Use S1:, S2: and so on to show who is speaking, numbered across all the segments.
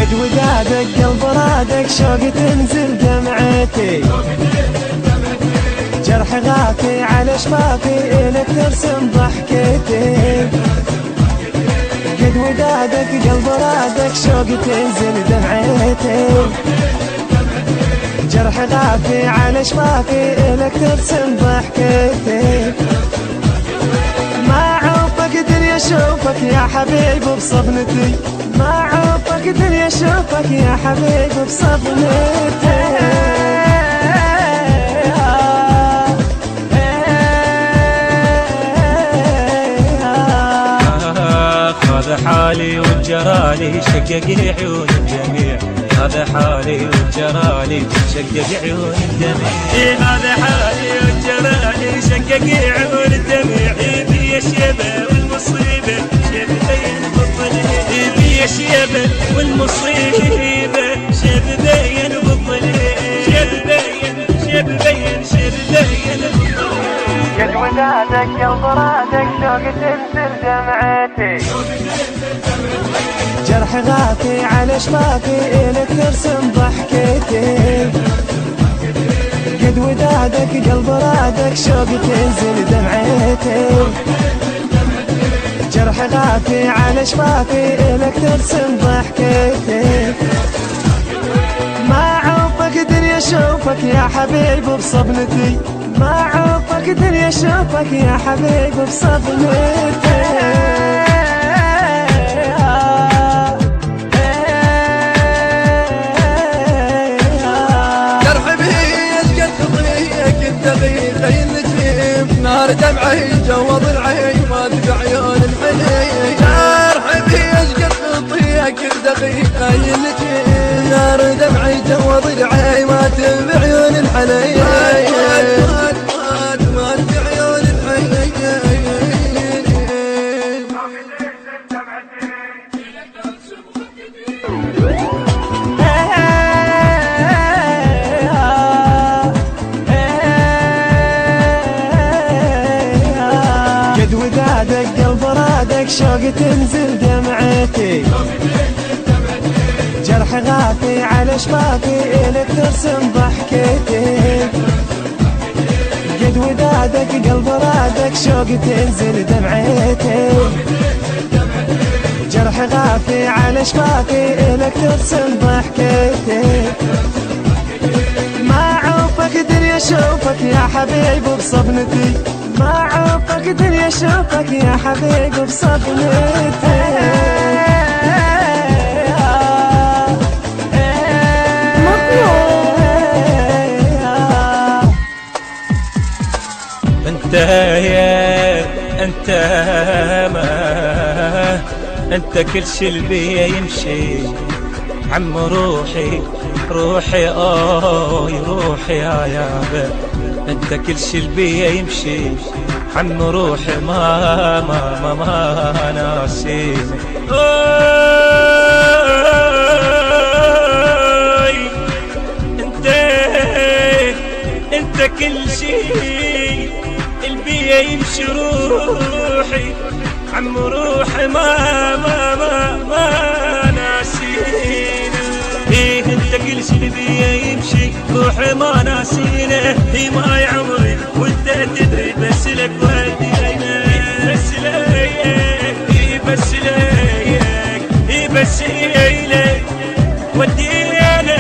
S1: قد ودادك قلب رادك شوق تنزل دمعتي، جرح غافي على شفافي إلك ترسم ضحكتي. قد ودادك قلب رادك شوق تنزل دمعتي، جرح غافي على شفافي إلك ترسم ضحكتي. ما عوفك دنيا شوفك يا حبيب بصبنتي، ما عوفك دنيا شوفك يا حبيب بصبنتي.
S2: هذا حالي وجرالي شقق عيون الجميع، هذا حالي وجرالي شقق عيون الجميع، هذا حالي وجرالي شقق عيون الجميع. بي الشيبة والمصيبة شبين بالظليل، بي الشيبة والمصيبة شبين بالظليل، شبين بالظليل.
S1: قد ودادك قلب رادك شوق تنزل دمعتي، جرح غافي على شفافي إلك ترسم ضحكتي. قد ودادك قلب رادك شوق تنزل دمعتي، جرح غافي على شفافي إلك ترسم ضحكتي. ما عوفك دنيا شوفك يا حبيب بصبنتي، ما عوفك دنيا شوفك يا حبيب بصبنتي.
S3: نار دمعي جوض العين ما تبع عيون الحنين، جرح بي اشقد خطيك بدقيقة يلتين. نار دمعي جوض العين ما تبع عيون الحنين، ما تبع عيون الحنين.
S1: قد ودادك قلب رادك شوق تنزل دمعتي، جرح غافي على شفافي إلك ترسم ضحكتي. قد ودادك قلب رادك شوق تنزل دمعتي، جرح غافي على شفافي إلك ترسم ضحكتي. ما عوفك دنيا شوفك يا حبيب بصبنتي، ما عوفك دنيا شوفك يا حبيب بصبنتي.
S2: انت يا انت ما انت كل شي البي يمشي عم روحي روحي روحي يا يابا. انت كل شي البي يمشي عم روحي ما ناسيني. انت كل شي البي يمشي روحي عم روحي ما ناسيني. ايه انت كل شي البي يمشي روحي ما ناسينه. هي ما عمري وانت تدري بس لك ودي بس لك بس لك بس لك ودي انا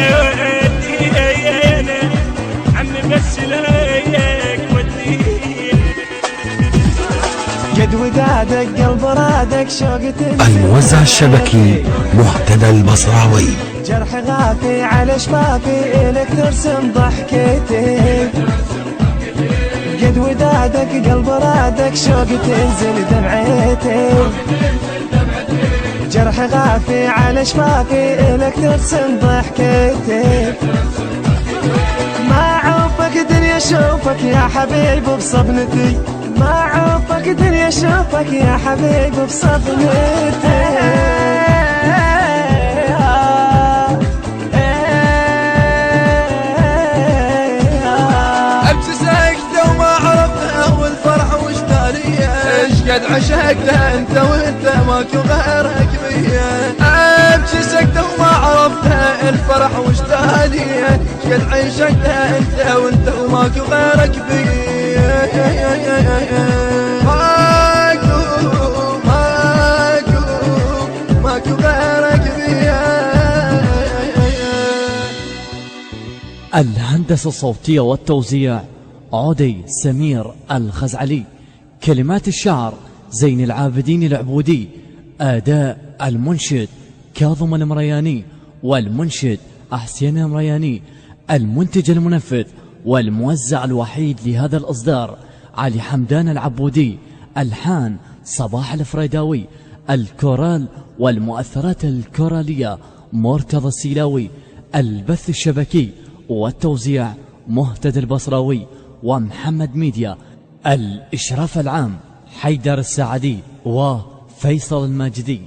S2: عمي بس لك ودي.
S1: قد ودادك قلب رادك شوق تنزل.
S4: الموزع الشبكي معتدى البصراوي،
S1: جرح غافي على شفافي إلك ترسم ضحكتي. قد ودادك قلب رادك شوق تنزل دمعتي، جرح غافي على شفافي إلك ترسم ضحكتي. ما عوفك دنيا شوفك يا حبيب بصبنتي، ما عوفك دنيا شوفك يا حبيب بصبنتي.
S3: عشقته انت وانت ماكو غيرك بيه، ابكي سكته وما عرفته الفرح واشتانيه، شقد عشقته انت وانت وماكو غيرك بيه، ماكو غيرك بيه.
S5: الهندسة الصوتية والتوزيع عودي سمير الخزعلي. كلمات الشعر زين العابدين العبودي. أداء المنشد كاظم المرياني، والمنشد أحسين المرياني. المنتج المنفذ والموزع الوحيد لهذا الإصدار علي حمدان العبودي. ألحان صباح الفريداوي. الكورال والمؤثرات الكورالية مرتضى السيلاوي. البث الشبكي والتوزيع مهتدى البصراوي ومحمد ميديا. الإشراف العام حيدر السعدي وفيصل الماجدي.